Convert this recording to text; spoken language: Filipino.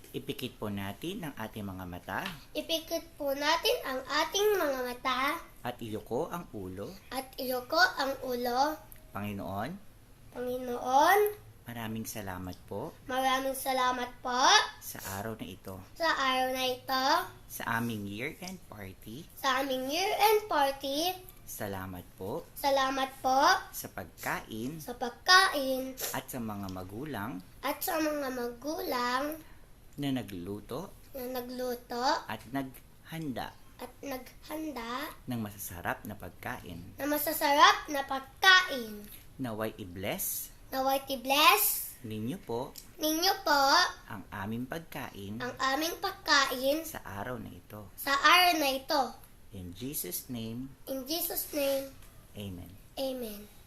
Ipikit po natin ang ating mga mata Ipikit po natin ang ating mga mata at iyuko ang ulo. at iyuko ang ulo. Panginoon, Panginoon, maraming salamat po maraming salamat po sa araw na ito, sa araw na ito, sa aming year-end party. sa aming year-end party. Salamat po Salamat po sa pagkain sa pagkain at sa mga magulang at sa mga magulang na nagluto na nagluto at naghanda at naghanda ng masasarap na pagkain. na masasarap na pagkain. Naway i-bless Naway i-bless ninyo po ninyo po ang aming pagkain ang aming pagkain sa araw na ito. sa araw na ito. In Jesus' name, In Jesus' name, Amen. Amen.